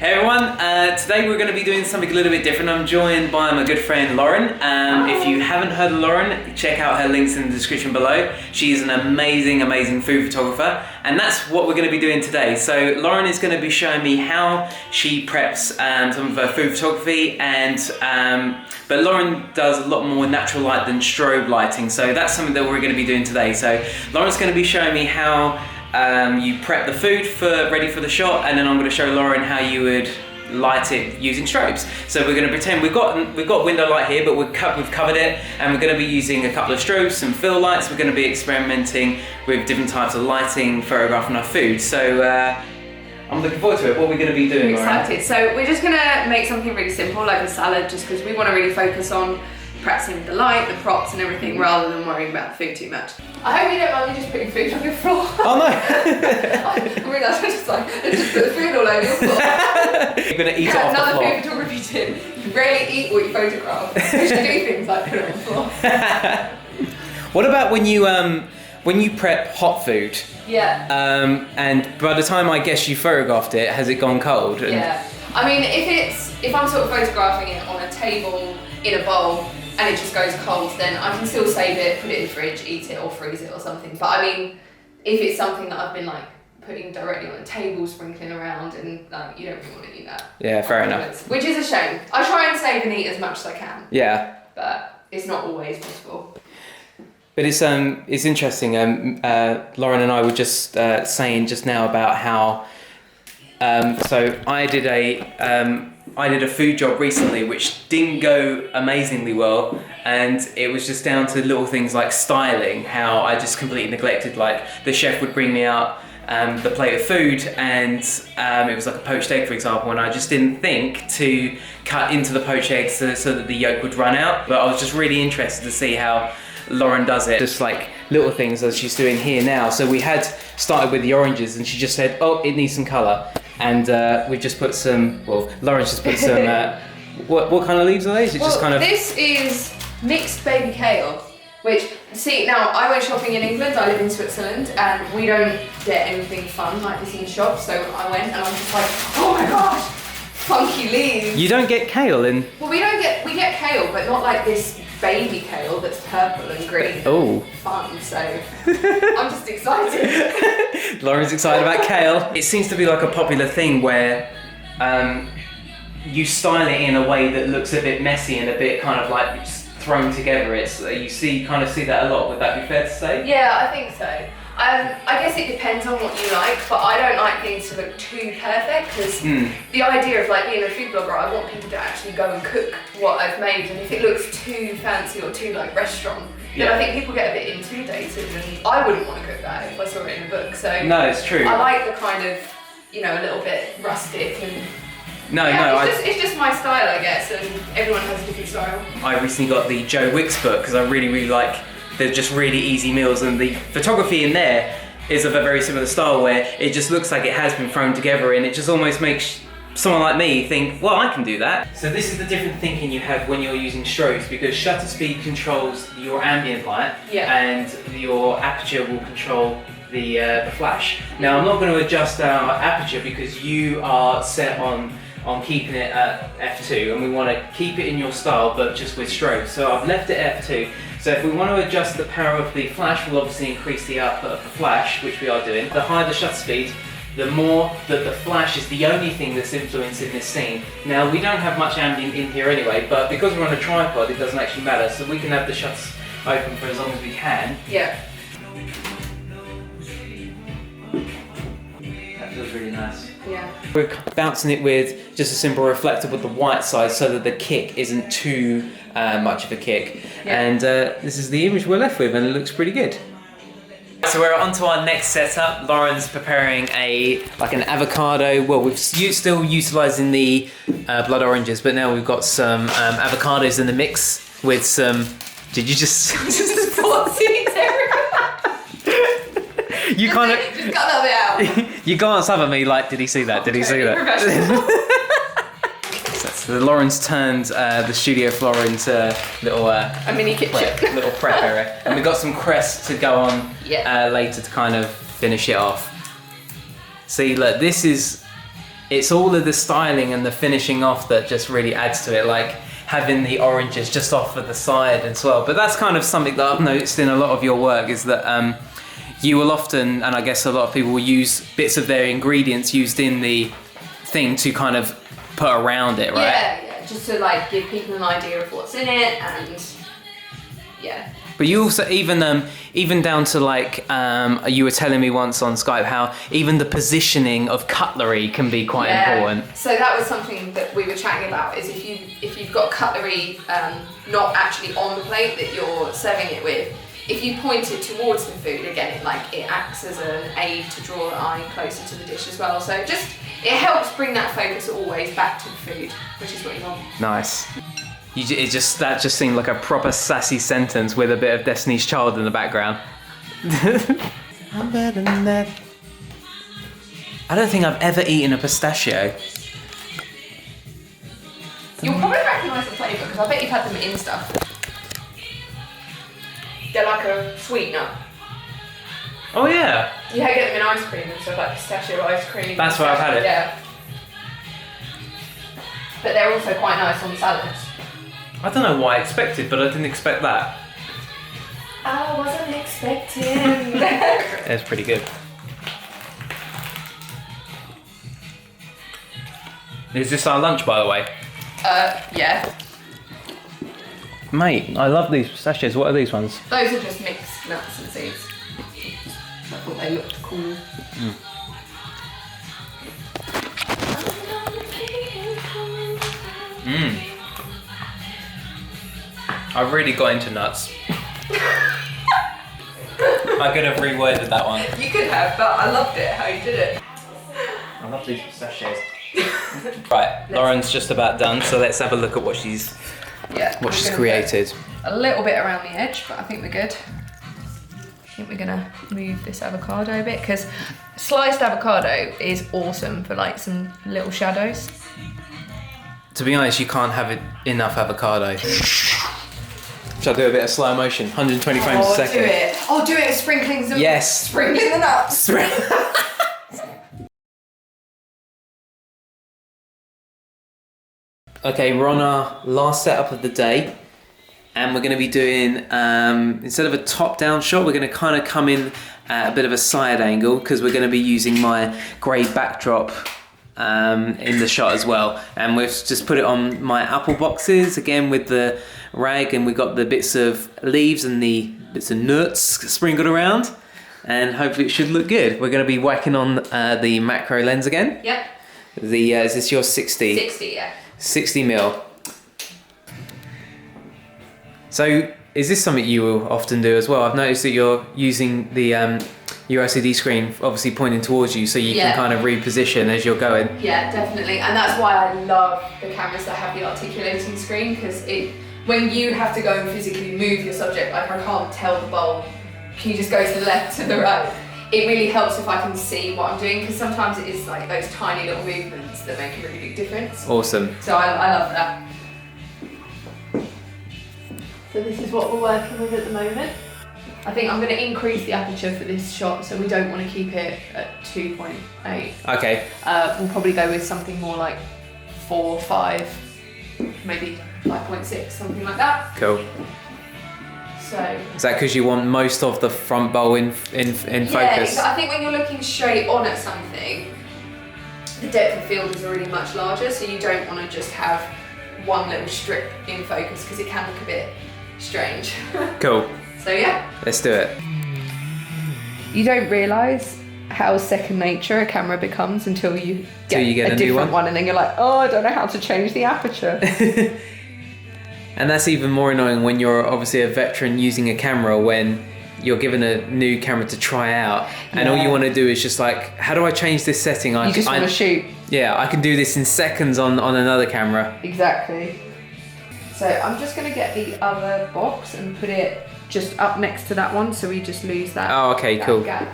Hey everyone, today we're going to be doing something a little bit different. I'm joined by my good friend Lauren. If you haven't heard of Lauren, check out her links in the description below. She's an amazing food photographer, and that's what we're going to be doing today. So Lauren is going to be showing me how she preps some of her food photography, and but Lauren does a lot more natural light than strobe lighting, so that's something that we're going to be doing today. So Lauren's going to be showing me how you prep the food ready for the shot, and then I'm going to show Lauren how you would light it using strobes. So we're going to pretend we've got window light here, but we've covered it, and we're going to be using a couple of strobes, some fill lights. We're going to be experimenting with different types of lighting, photographing our food. So I'm looking forward to it. What are we going to be doing, I'm excited. So we're just going to make something really simple, like a salad, just because we want to really focus on practicing the light, the props and everything, rather than worrying about the food too much. I hope you don't mind me just putting food on your floor. Oh no! I realised I just put the food all over your floor. You're going to eat it off the floor. Another food photography tip: you rarely eat what you photograph. You should do things like put it on the floor. What about when you prep hot food? Yeah. And by the time I guess you photographed it, has it gone cold? Yeah. I mean, if I'm sort of photographing it on a table in a bowl, and it just goes cold, then I can still save it, put it in the fridge, eat it or freeze it or something. But I mean, if it's something that I've been like putting directly on the table, sprinkling around, and like, you don't really want to do that. Yeah, fair enough. Which is a shame. I try and save and eat as much as I can. Yeah. But it's not always possible. But it's interesting. Lauren and I were just saying just now about how. So I did a food job recently which didn't go amazingly well, and it was just down to little things like styling, how I just completely neglected, like the chef would bring me out the plate of food, and it was like a poached egg, for example, and I just didn't think to cut into the poached egg so that the yolk would run out. But I was just really interested to see how Lauren does it, just like little things as she's doing here now. So we had started with the oranges, and she just said, oh, it needs some colour. And we just put some, Lauren's just put some, what kind of leaves are these? Just kind of... This is mixed baby kale, which, see, now I went shopping in England, I live in Switzerland, and we don't get anything fun like this in the shop, so I went and I was just like, oh my gosh, funky leaves. You don't get kale in... Well, we get kale, but not like this baby kale that's purple and green. Oh. Fun, so I'm just excited. Lauren's excited about kale. It seems to be like a popular thing where you style it in a way that looks a bit messy and a bit kind of like thrown together. You kind of see that a lot. Would that be fair to say? Yeah, I think so. I guess it depends on what you like, but I don't like things to look too perfect, because the idea of like being a food blogger, I want people to actually go and cook what I've made, and if it looks too fancy or too like restaurant, then I think people get a bit intimidated, and I wouldn't want to cook that if I saw it in a book. So no, it's true. I like the kind of, a little bit rustic and. It's just my style, I guess, and everyone has a different style. I recently got the Joe Wicks book because I really like. They're just really easy meals, and the photography in there is of a very similar style where it just looks like it has been thrown together, and it just almost makes someone like me think, well, I can do that. So this is the different thinking you have when you're using strobes, because shutter speed controls your ambient light, and your aperture will control the flash. Now I'm not going to adjust our aperture because you are set on keeping it at f2, and we want to keep it in your style but just with strobes. So I've left it at f2. So if we want to adjust the power of the flash, we'll obviously increase the output of the flash, which we are doing. The higher the shutter speed, the more that the flash is the only thing that's influencing this scene. Now we don't have much ambient in here anyway, but because we're on a tripod, it doesn't actually matter. So we can have the shutters open for as long as we can. Yeah. That feels really nice. Yeah. We're bouncing it with just a simple reflector with the white side so that the kick isn't too much of a kick. Yeah. And this is the image we're left with, and it looks pretty good. So we're on to our next setup. Lauren's preparing an avocado. Well, we're still utilising the blood oranges, but now we've got some avocados in the mix with some... Did you just... You kind of just cut that bit out. You glanced up at me like, did he see that? Did he see that? So Lauren's turned the studio floor into little a mini kitchen, little prep area, and we've got some crest to go on later to kind of finish it off. See, look, this is it's all of the styling and the finishing off that just really adds to it, like having the oranges just off of the side as well. But that's kind of something that I've noticed in a lot of your work, is that you will often, and I guess a lot of people will use bits of their ingredients used in the thing to kind of put around it, right? Yeah, just to like give people an idea of what's in it, and yeah. But you also, even down to like, you were telling me once on Skype how even the positioning of cutlery can be quite important. So that was something that we were chatting about, is if you've got cutlery not actually on the plate that you're serving it with, if you point it towards the food, again, it acts as an aid to draw the eye closer to the dish as well. So it helps bring that focus always back to the food, which is what you want. Nice. That just seemed like a proper sassy sentence with a bit of Destiny's Child in the background. I'm better than that. I don't think I've ever eaten a pistachio. You'll probably recognise the flavour, because I bet you've had them in stuff. They're like a sweetener. Oh yeah. You get them in ice cream and stuff, like pistachio ice cream. That's where I've had it. Yeah. But they're also quite nice on salads. I don't know why I expected, but I didn't expect that. I wasn't expecting. It's pretty good. Is this our lunch, by the way? Yeah. Mate, I love these pistachios. What are these ones? Those are just mixed nuts and seeds. I thought they looked cool. I've really got into nuts. I could have reworded that one. You could have, but I loved it how you did it. I love these pistachios. Right, Lauren's just about done, so let's have a look at what she's created. A little bit around the edge, but I think we're good. I think we're gonna move this avocado a bit, because sliced avocado is awesome for like some little shadows. To be honest, you can't have enough avocado. Shall I do a bit of slow motion? 120 frames a second. Do it. Oh, do it with sprinkling some. Yes. Sprinkling the nuts. Okay, we're on our last setup of the day, and we're going to be doing, instead of a top-down shot, we're going to kind of come in at a bit of a side angle, because we're going to be using my grey backdrop in the shot as well. And we've just put it on my apple boxes, again with the rag, and we've got the bits of leaves and the bits of nuts sprinkled around, and hopefully it should look good. We're going to be whacking on the macro lens again. Yep. Is this your 60? 60, yeah. 60 mil. So is this something you will often do as well? I've noticed that you're using the your LCD screen obviously pointing towards you, so you can kind of reposition as you're going. Yeah, definitely. And that's why I love the cameras that have the articulating screen, because when you have to go and physically move your subject, like I can't tell the bulb, can you just go to the left, to the right? It really helps if I can see what I'm doing, because sometimes it is like those tiny little movements that make a really big difference. Awesome. So I love that. So this is what we're working with at the moment. I think I'm going to increase the aperture for this shot, so we don't want to keep it at 2.8. Okay. We'll probably go with something more like 4, 5, maybe 5.6, something like that. Cool. So. Is that because you want most of the front bowl in focus? Yeah, I think when you're looking straight on at something, the depth of field is already much larger, so you don't want to just have one little strip in focus, because it can look a bit strange. Cool. So yeah. Let's do it. You don't realise how second nature a camera becomes until you get a different one, and then you're like, oh, I don't know how to change the aperture. And that's even more annoying when you're obviously a veteran using a camera, when you're given a new camera to try out, and all you want to do is just like, how do I change this setting? You just want to shoot. Yeah, I can do this in seconds on another camera. Exactly. So I'm just going to get the other box and put it just up next to that one, so we just lose that. Oh, okay, cool. Gap.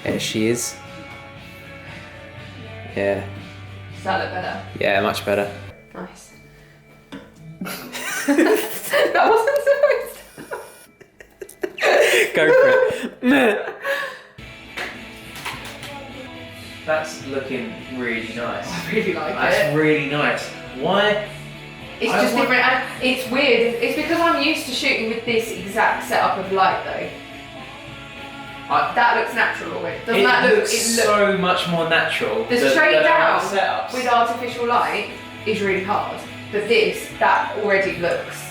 There she is. Yeah. Does that look better? Yeah, much better. Nice. That wasn't supposed to. Go for it. That's looking really nice. I really like That's it. really nice. Why? It's just different, and it's weird. It's because I'm used to shooting with this exact setup of light, though. That looks natural. Doesn't that look? Looks so much more natural. The straight down setups. with artificial light is really hard, but that already looks.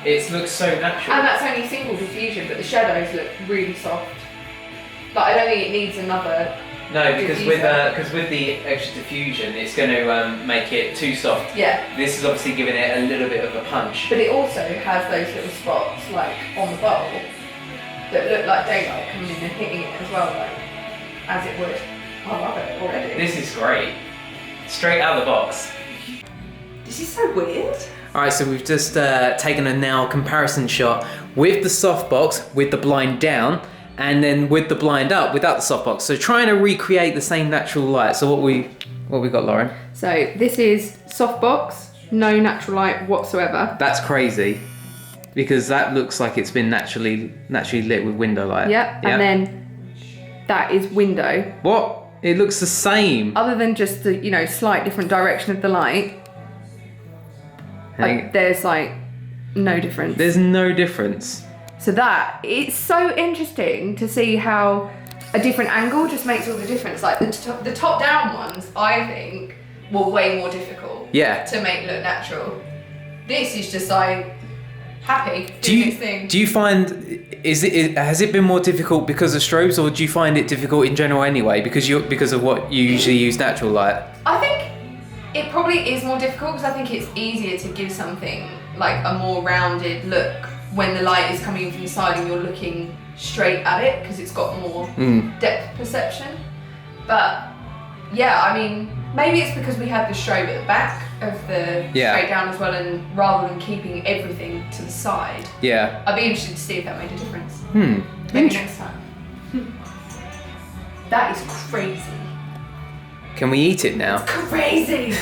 It looks so natural. And that's only single diffusion, but the shadows look really soft. Like I don't think it needs another. No, because with the extra diffusion, it's going to make it too soft. Yeah. This is obviously giving it a little bit of a punch. But it also has those little spots, like on the bowl, that look like daylight coming in and hitting it as well, like as it would. I love it already. This is great. Straight out of the box. This is so weird. Alright, so we've just taken a now comparison shot with the softbox, with the blind down, and then with the blind up without the softbox. So trying to recreate the same natural light. So what we got, Lauren? So this is softbox, no natural light whatsoever. That's crazy, because that looks like it's been naturally lit with window light. Yep. And then that is window. What? It looks the same. Other than just the slight different direction of the light, like, there's like no difference. There's no difference. So it's so interesting to see how a different angle just makes all the difference. Like the top down ones, I think, were way more difficult to make look natural. This is just like happy doing its thing. Do you find has it been more difficult because of strobes, or do you find it difficult in general anyway because of what you usually use natural light? I think it probably is more difficult because I think it's easier to give something like a more rounded look when the light is coming from the side and you're looking straight at it, because it's got more depth perception. But yeah, I mean, maybe it's because we had the strobe at the back of the straight down as well, and rather than keeping everything to the side. Yeah. I'd be interested to see if that made a difference. Maybe next time. That is crazy. Can we eat it now? It's crazy!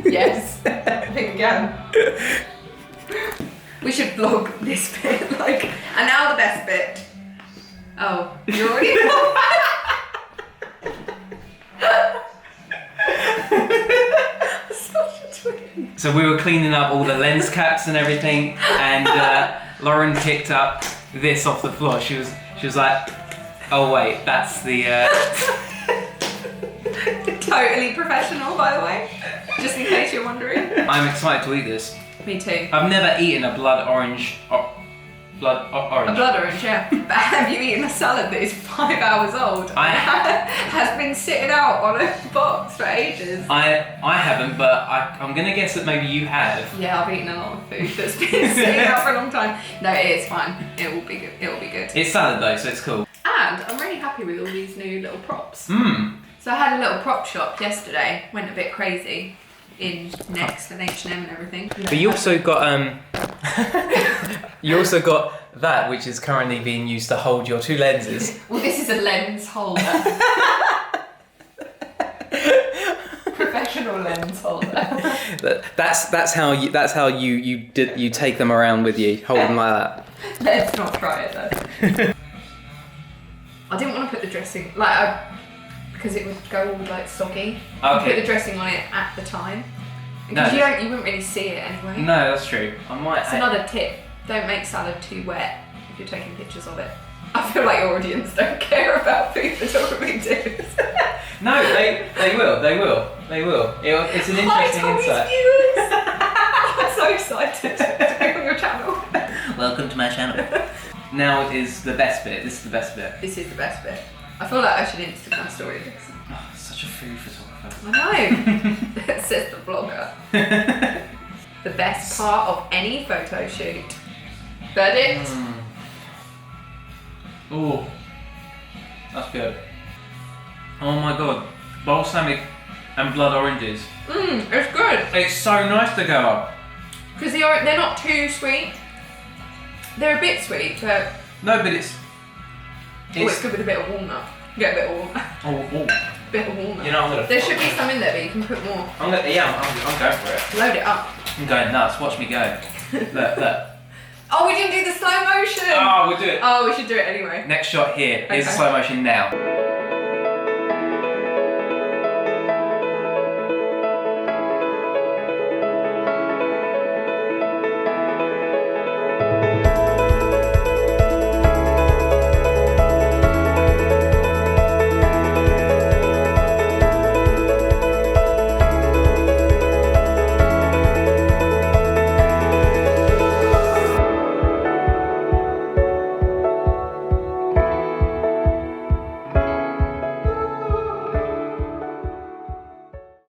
Yes, I think we can. We should vlog this bit, and now the best bit. Oh, you're already such a twin. So we were cleaning up all the lens caps and everything, and Lauren picked up this off the floor. She was like, oh wait, that's the... Totally professional, by the way, just in case you're wondering. I'm excited to eat this. Me too. I've never eaten a blood orange. A blood orange, yeah. But have you eaten a salad that is 5 hours old? Has been sitting out on a box for ages. I haven't, but I'm gonna guess that maybe you have. Yeah, I've eaten a lot of food that's been sitting out for a long time. No, it is fine. It will be good. It will be good. It's salad though, so it's cool. And I'm really happy with all these new little props. So I had a little prop shop yesterday. Went a bit crazy in Next and H&M and everything. But you also got that, which is currently being used to hold your two lenses. Well, this is a lens holder. Professional lens holder. That's how you take them around with you, hold them like that. Let's not try it though. I didn't want to put the dressing because it would go all like soggy. Okay. Put the dressing on it at the time. Because you wouldn't really see it anyway. No, that's true. It's another tip. Don't make salad too wet if you're taking pictures of it. I feel like your audience don't care about food photography tips. No, they will. It's an interesting insight. Viewers. I'm so excited to be on your channel. Welcome to my channel. Now is the best bit. This is the best bit. This is the best bit. I feel like I should Instagram story this. Oh, such a food photographer. I know. It says the vlogger. The best part of any photo shoot. Verdict? Oh, that's good. Oh my god, balsamic and blood oranges. It's good. It's so nice together. Because they're not too sweet. They're a bit sweet, but... No, but it's it's good with a bit of walnut. Get a bit of walnut. Oh. bit of walnut. You know, I'm gonna. There should be some in there, but you can put more. I'm going for it. Load it up. I'm going nuts. Watch me go. Look. Oh, we didn't do the slow motion. Oh, we'll do it. Oh, we should do it anyway. Next shot here. Here's the Okay. slow motion now.